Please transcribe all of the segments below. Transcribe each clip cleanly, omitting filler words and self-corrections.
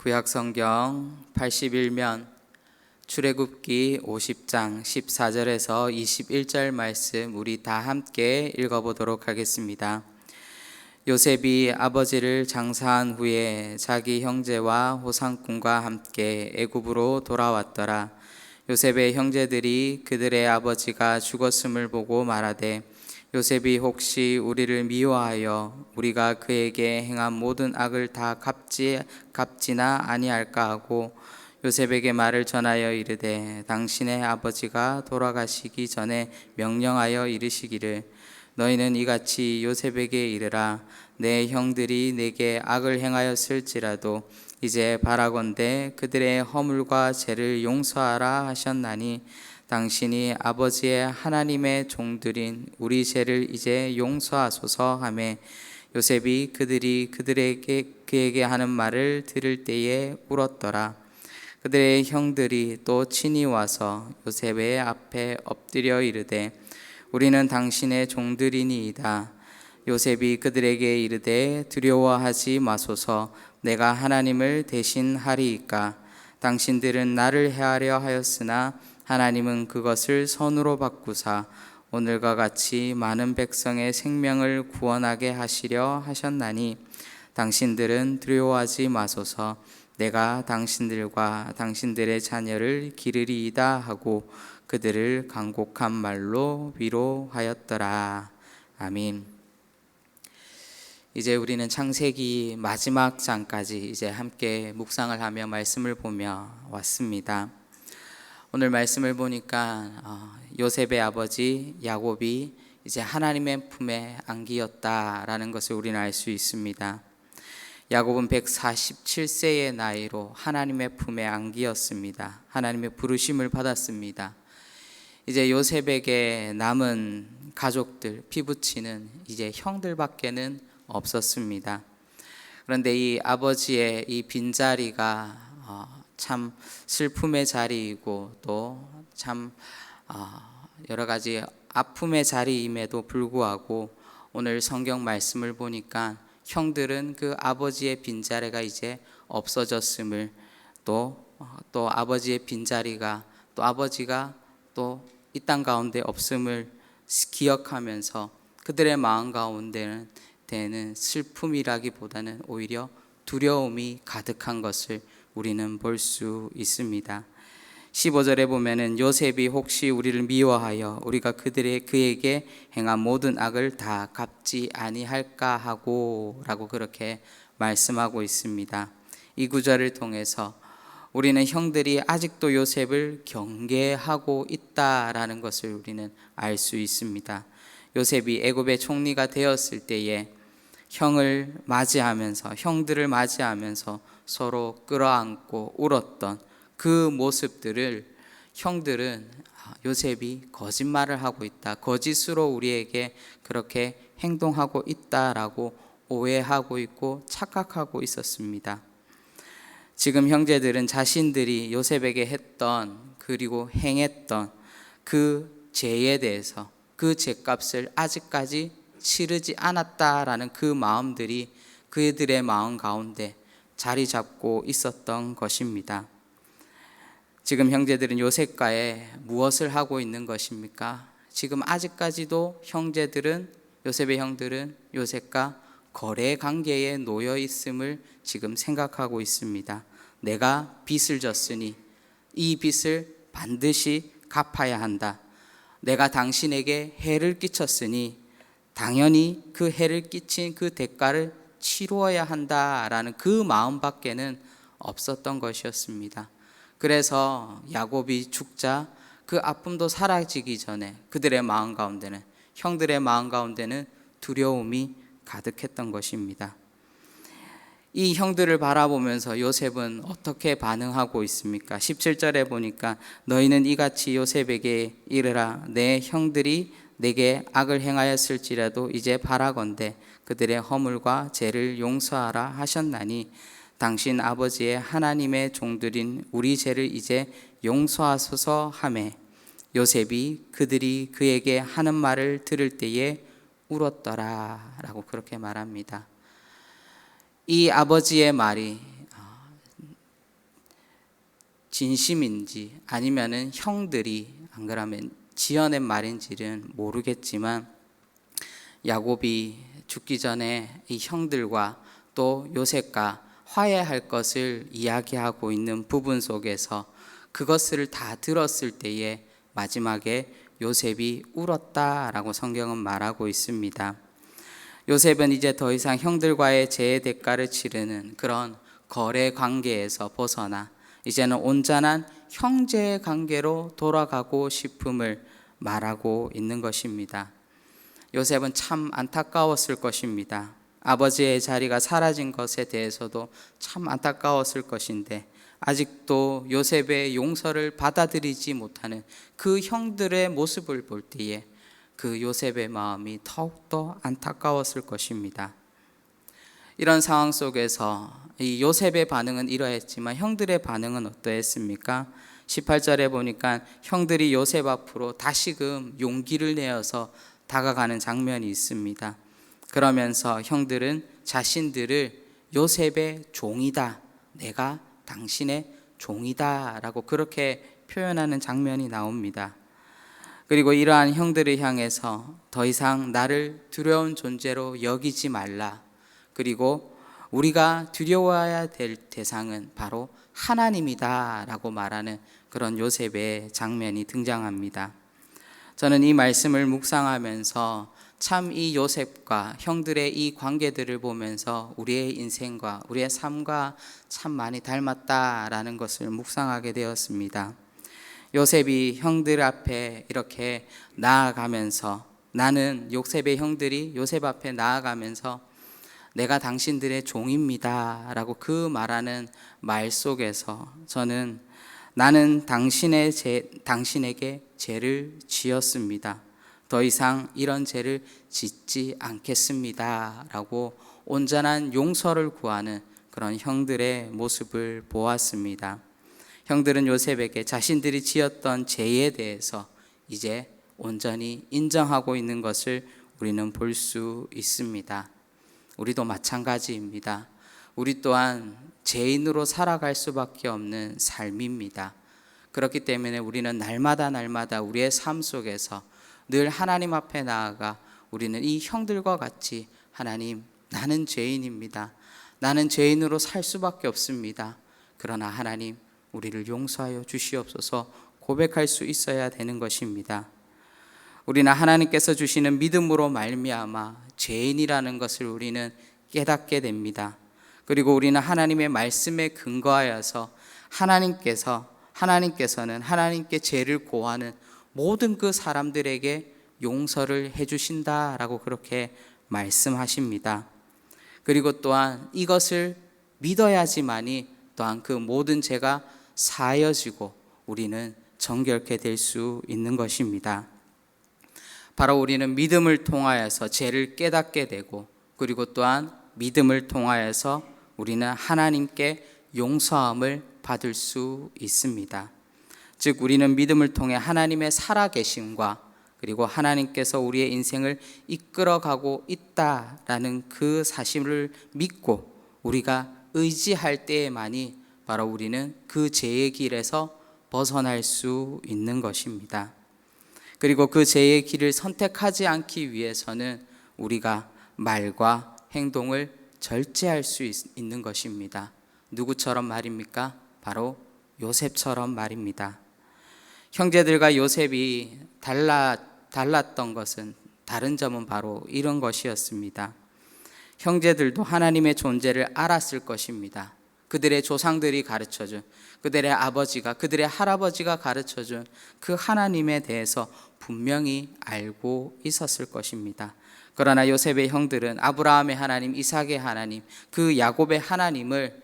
구약성경 81면 출애굽기 50장 14절에서 21절 말씀 우리 다 함께 읽어보도록 하겠습니다. 요셉이 아버지를 장사한 후에 자기 형제와 호상꾼과 함께 애굽으로 돌아왔더라. 요셉의 형제들이 그들의 아버지가 죽었음을 보고 말하되 요셉이 혹시 우리를 미워하여 우리가 그에게 행한 모든 악을 다 갚지나 아니할까 하고 요셉에게 말을 전하여 이르되 당신의 아버지가 돌아가시기 전에 명령하여 이르시기를 너희는 이같이 요셉에게 이르라 내 형들이 내게 악을 행하였을지라도 이제 바라건대 그들의 허물과 죄를 용서하라 하셨나니 당신이 아버지의 하나님의 종들인 우리 죄를 이제 용서하소서 하매 요셉이 그들이 그에게 하는 말을 들을 때에 울었더라. 그들의 형들이 또 친히 와서 요셉의 앞에 엎드려 이르되 우리는 당신의 종들이니이다. 요셉이 그들에게 이르되 두려워하지 마소서 내가 하나님을 대신하리이까 당신들은 나를 해하려 하였으나 하나님은 그것을 선으로 바꾸사 오늘과 같이 많은 백성의 생명을 구원하게 하시려 하셨나니 당신들은 두려워하지 마소서 내가 당신들과 당신들의 자녀를 기르리이다 하고 그들을 간곡한 말로 위로하였더라. 아멘. 이제 우리는 창세기 마지막 장까지 이제 함께 묵상을 하며 말씀을 보며 왔습니다. 오늘 말씀을 보니까 요셉의 아버지 야곱이 이제 하나님의 품에 안기었다라는 것을 우리는 알 수 있습니다. 야곱은 147세의 나이로 하나님의 품에 안기었습니다. 하나님의 부르심을 받았습니다. 이제 요셉에게 남은 가족들, 피부치는 이제 형들밖에는 없었습니다. 그런데 이 아버지의 이 빈자리가 참 슬픔의 자리이고 또 참 여러 가지 아픔의 자리임에도 불구하고 오늘 성경 말씀을 보니까 형들은 그 아버지의 빈자리가 이제 없어졌음을 또 아버지의 빈자리가 또 아버지가 또 이 땅 가운데 없음을 기억하면서 그들의 마음 가운데는 슬픔이라기보다는 오히려 두려움이 가득한 것을 우리는 볼 수 있습니다. 15절에 보면은 요셉이 혹시 우리를 미워하여 우리가 그에게 행한 모든 악을 다 갚지 아니할까 하고 라고 그렇게 말씀하고 있습니다. 이 구절을 통해서 우리는 형들이 아직도 요셉을 경계하고 있다라는 것을 우리는 알 수 있습니다. 요셉이 애굽의 총리가 되었을 때에 형들을 맞이하면서 서로 끌어안고 울었던 그 모습들을 형들은 요셉이 거짓말을 하고 있다, 거짓으로 우리에게 그렇게 행동하고 있다라고 오해하고 있고 착각하고 있었습니다. 지금 형제들은 자신들이 요셉에게 했던 그리고 행했던 그 죄에 대해서 그 죄값을 아직까지 치르지 않았다라는 그 마음들이 그들의 마음 가운데 자리 잡고 있었던 것입니다. 지금 형제들은 요셉과에 무엇을 하고 있는 것입니까? 지금 아직까지도 요셉의 형들은 요셉과 거래 관계에 놓여 있음을 지금 생각하고 있습니다. 내가 빚을 졌으니 이 빚을 반드시 갚아야 한다. 내가 당신에게 해를 끼쳤으니 당연히 그 해를 끼친 그 대가를 치루어야 한다라는 그 마음밖에는 없었던 것이었습니다. 그래서 야곱이 죽자 그 아픔도 사라지기 전에 그들의 마음 가운데는, 형들의 마음 가운데는 두려움이 가득했던 것입니다. 이 형들을 바라보면서 요셉은 어떻게 반응하고 있습니까? 17절에 보니까 너희는 이같이 요셉에게 이르라 내 형들이 내게 악을 행하였을지라도 이제 바라건대 그들의 허물과 죄를 용서하라 하셨나니 당신 아버지의 하나님의 종들인 우리 죄를 이제 용서하소서 하매 요셉이 그들이 그에게 하는 말을 들을 때에 울었더라 라고 그렇게 말합니다. 이 아버지의 말이 진심인지 아니면은 형들이 안 그러면 지어낸 말인지는 모르겠지만 야곱이 죽기 전에 이 형들과 또 요셉과 화해할 것을 이야기하고 있는 부분 속에서 그것을 다 들었을 때에 마지막에 요셉이 울었다라고 성경은 말하고 있습니다. 요셉은 이제 더 이상 형들과의 재해 대가를 치르는 그런 거래 관계에서 벗어나 이제는 온전한 형제의 관계로 돌아가고 싶음을 말하고 있는 것입니다. 요셉은 참 안타까웠을 것입니다. 아버지의 자리가 사라진 것에 대해서도 참 안타까웠을 것인데 아직도 요셉의 용서를 받아들이지 못하는 그 형들의 모습을 볼 때에 그 요셉의 마음이 더욱더 안타까웠을 것입니다. 이런 상황 속에서 이 요셉의 반응은 이러했지만 형들의 반응은 어떠했습니까? 18절에 보니까 형들이 요셉 앞으로 다시금 용기를 내어서 다가가는 장면이 있습니다. 그러면서 형들은 자신들을 요셉의 종이다, 내가 당신의 종이다 라고 그렇게 표현하는 장면이 나옵니다. 그리고 이러한 형들을 향해서 더 이상 나를 두려운 존재로 여기지 말라. 그리고 우리가 두려워해야 될 대상은 바로 하나님이다 라고 말하는 그런 요셉의 장면이 등장합니다. 저는 이 말씀을 묵상하면서 참 이 요셉과 형들의 이 관계들을 보면서 우리의 인생과 우리의 삶과 참 많이 닮았다라는 것을 묵상하게 되었습니다. 요셉이 형들 앞에 이렇게 나아가면서 나는 요셉의 형들이 요셉 앞에 나아가면서 내가 당신들의 종입니다 라고 그 말하는 말 속에서 저는 나는 당신에게 죄를 지었습니다. 더 이상 이런 죄를 짓지 않겠습니다 라고 온전한 용서를 구하는 그런 형들의 모습을 보았습니다. 형들은 요셉에게 자신들이 지었던 죄에 대해서 이제 온전히 인정하고 있는 것을 우리는 볼 수 있습니다. 우리도 마찬가지입니다. 우리 또한 죄인으로 살아갈 수밖에 없는 삶입니다. 그렇기 때문에 우리는 날마다 우리의 삶 속에서 늘 하나님 앞에 나아가 우리는 이 형들과 같이 하나님, 나는 죄인입니다. 나는 죄인으로 살 수밖에 없습니다. 그러나 하나님, 우리를 용서하여 주시옵소서 고백할 수 있어야 되는 것입니다. 우리는 하나님께서 주시는 믿음으로 말미암아 죄인이라는 것을 우리는 깨닫게 됩니다. 그리고 우리는 하나님의 말씀에 근거하여서 하나님께서는 하나님께 죄를 고하는 모든 그 사람들에게 용서를 해주신다라고 그렇게 말씀하십니다. 그리고 또한 이것을 믿어야지만이 또한 그 모든 죄가 사여지고 우리는 정결케 될 수 있는 것입니다. 바로 우리는 믿음을 통하여서 죄를 깨닫게 되고 그리고 또한 믿음을 통하여서 우리는 하나님께 용서함을 받을 수 있습니다. 즉 우리는 믿음을 통해 하나님의 살아계심과 그리고 하나님께서 우리의 인생을 이끌어가고 있다라는 그 사실을 믿고 우리가 의지할 때에만이 바로 우리는 그 죄의 길에서 벗어날 수 있는 것입니다. 그리고 그 죄의 길을 선택하지 않기 위해서는 우리가 말과 행동을 절제할 수 있는 것입니다. 누구처럼 말입니까? 바로 요셉처럼 말입니다. 형제들과 요셉이 달랐던 것은 다른 점은 바로 이런 것이었습니다. 형제들도 하나님의 존재를 알았을 것입니다. 그들의 조상들이 가르쳐준, 그들의 아버지가, 그들의 할아버지가 가르쳐준 그 하나님에 대해서 분명히 알고 있었을 것입니다. 그러나 요셉의 형들은 아브라함의 하나님, 이삭의 하나님, 그 야곱의 하나님을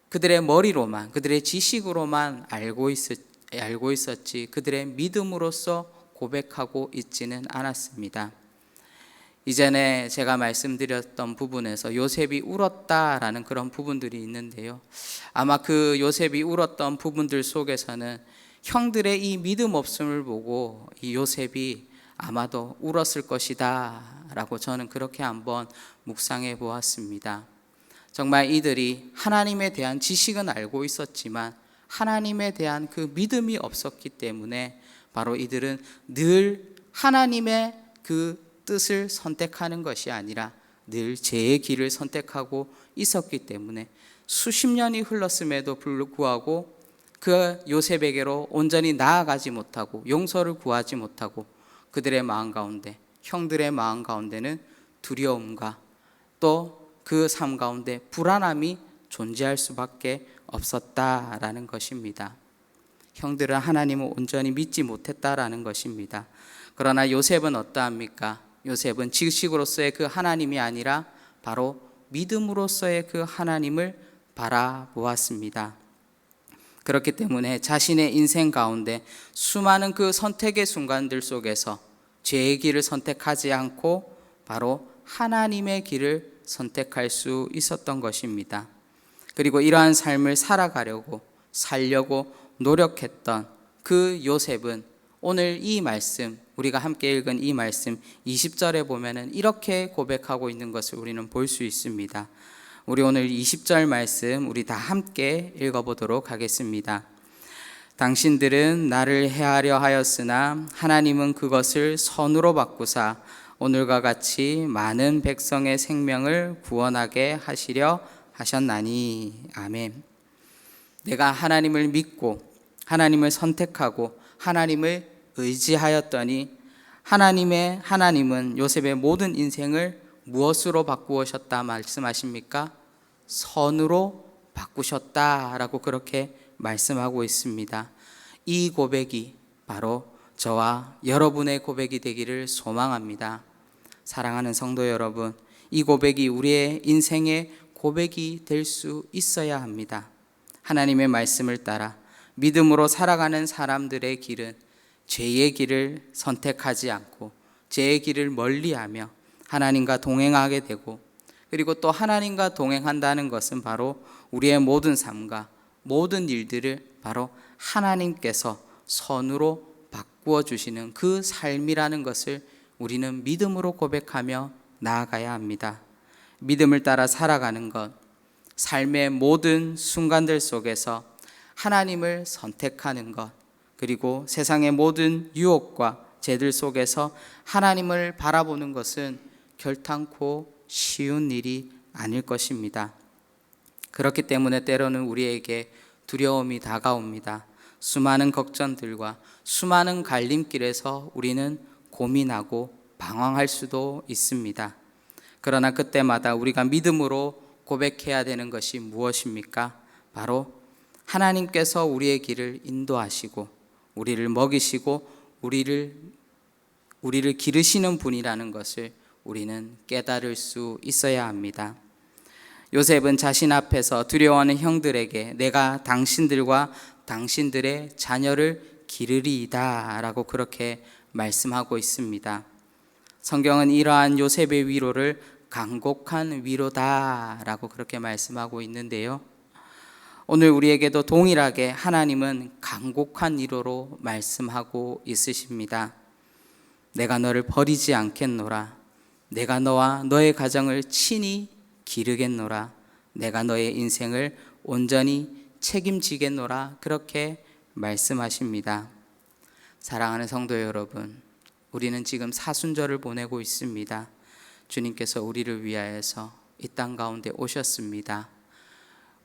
그들의 머리로만, 그들의 지식으로만 알고 있었지 그들의 믿음으로써 고백하고 있지는 않았습니다. 이전에 제가 말씀드렸던 부분에서 요셉이 울었다라는 그런 부분들이 있는데요. 아마 그 요셉이 울었던 부분들 속에서는 형들의 이 믿음 없음을 보고 이 요셉이 아마도 울었을 것이다 라고 저는 그렇게 한번 묵상해 보았습니다. 정말 이들이 하나님에 대한 지식은 알고 있었지만 하나님에 대한 그 믿음이 없었기 때문에 바로 이들은 늘 하나님의 그 뜻을 선택하는 것이 아니라 늘 죄의 길을 선택하고 있었기 때문에 수십 년이 흘렀음에도 불구하고 그 요셉에게로 온전히 나아가지 못하고 용서를 구하지 못하고 그들의 마음 가운데, 형들의 마음 가운데는 두려움과 또 그 삶 가운데 불안함이 존재할 수밖에 없었다라는 것입니다. 형들은 하나님을 온전히 믿지 못했다라는 것입니다. 그러나 요셉은 어떠합니까? 요셉은 지식으로서의 그 하나님이 아니라 바로 믿음으로서의 그 하나님을 바라보았습니다. 그렇기 때문에 자신의 인생 가운데 수많은 그 선택의 순간들 속에서 죄의 길을 선택하지 않고 바로 하나님의 길을 선택할 수 있었던 것입니다. 그리고 이러한 삶을 살려고 노력했던 그 요셉은 오늘 이 말씀, 우리가 함께 읽은 이 말씀 20절에 보면은 이렇게 고백하고 있는 것을 우리는 볼 수 있습니다. 우리 오늘 20절 말씀 우리 다 함께 읽어보도록 하겠습니다. 당신들은 나를 해하려 하였으나 하나님은 그것을 선으로 바꾸사 오늘과 같이 많은 백성의 생명을 구원하게 하시려 하셨나니. 아멘. 내가 하나님을 믿고 하나님을 선택하고 하나님을 의지하였더니 하나님은 요셉의 모든 인생을 무엇으로 바꾸셨다 말씀하십니까? 선으로 바꾸셨다라고 그렇게 말씀하고 있습니다. 이 고백이 바로 저와 여러분의 고백이 되기를 소망합니다. 사랑하는 성도 여러분, 이 고백이 우리의 인생의 고백이 될 수 있어야 합니다. 하나님의 말씀을 따라 믿음으로 살아가는 사람들의 길은 죄의 길을 선택하지 않고 죄의 길을 멀리하며 하나님과 동행하게 되고, 그리고 또 하나님과 동행한다는 것은 바로 우리의 모든 삶과 모든 일들을 바로 하나님께서 선으로 바꾸어 주시는 그 삶이라는 것을 우리는 믿음으로 고백하며 나아가야 합니다. 믿음을 따라 살아가는 것, 삶의 모든 순간들 속에서 하나님을 선택하는 것, 그리고 세상의 모든 유혹과 죄들 속에서 하나님을 바라보는 것은 결탄코 쉬운 일이 아닐 것입니다. 그렇기 때문에 때로는 우리에게 두려움이 다가옵니다. 수많은 걱정들과 수많은 갈림길에서 우리는 고민하고 방황할 수도 있습니다. 그러나 그때마다 우리가 믿음으로 고백해야 되는 것이 무엇입니까? 바로 하나님께서 우리의 길을 인도하시고 우리를 먹이시고 우리를 기르시는 분이라는 것을 우리는 깨달을 수 있어야 합니다. 요셉은 자신 앞에서 두려워하는 형들에게 내가 당신들과 당신들의 자녀를 기르리이다 라고 그렇게 말씀하고 있습니다. 성경은 이러한 요셉의 위로를 간곡한 위로다 라고 그렇게 말씀하고 있는데요, 오늘 우리에게도 동일하게 하나님은 간곡한 위로로 말씀하고 있으십니다. 내가 너를 버리지 않겠노라. 내가 너와 너의 가정을 친히 기르겠노라. 내가 너의 인생을 온전히 책임지겠노라. 그렇게 말씀하십니다. 사랑하는 성도 여러분, 우리는 지금 사순절을 보내고 있습니다. 주님께서 우리를 위하여서 이 땅 가운데 오셨습니다.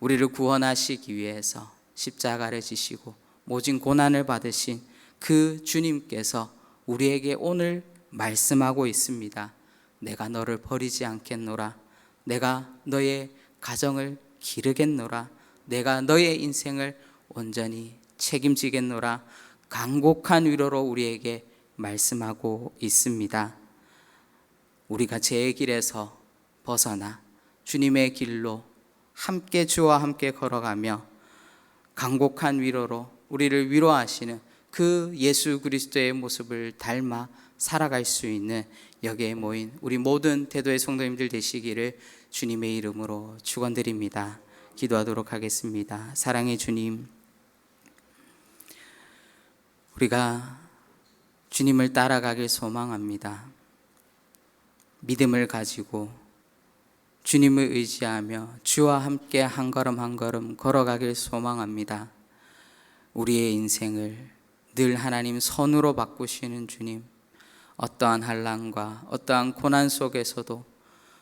우리를 구원하시기 위해서 십자가를 지시고 모진 고난을 받으신 그 주님께서 우리에게 오늘 말씀하고 있습니다. 내가 너를 버리지 않겠노라. 내가 너의 가정을 기르겠노라. 내가 너의 인생을 온전히 책임지겠노라. 간곡한 위로로 우리에게 말씀하고 있습니다. 우리가 죄의 길에서 벗어나 주님의 길로 함께 주와 함께 걸어가며 간곡한 위로로 우리를 위로하시는 그 예수 그리스도의 모습을 닮아 살아갈 수 있는 여기에 모인 우리 모든 대도의 성도님들 되시기를 주님의 이름으로 축원드립니다. 기도하도록 하겠습니다. 사랑의 주님, 우리가 주님을 따라가길 소망합니다. 믿음을 가지고 주님을 의지하며 주와 함께 한 걸음 한 걸음 걸어가길 소망합니다. 우리의 인생을 늘 하나님 선으로 바꾸시는 주님, 어떠한 환난과 어떠한 고난 속에서도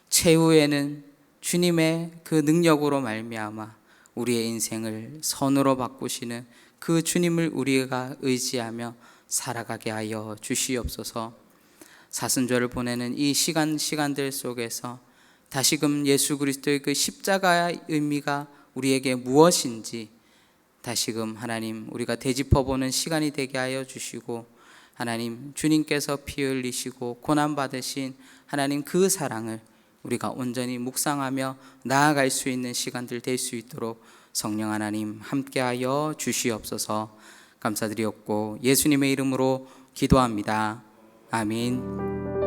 최후에는 주님의 그 능력으로 말미암아 우리의 인생을 선으로 바꾸시는 그 주님을 우리가 의지하며 살아가게 하여 주시옵소서. 사순절을 보내는 이 시간들 속에서 다시금 예수 그리스도의 그 십자가의 의미가 우리에게 무엇인지 다시금 하나님 우리가 되짚어보는 시간이 되게 하여 주시고, 하나님 주님께서 피 흘리시고 고난받으신 하나님 그 사랑을 우리가 온전히 묵상하며 나아갈 수 있는 시간들 될 수 있도록 성령 하나님 함께하여 주시옵소서. 감사드리옵고 예수님의 이름으로 기도합니다. 아멘.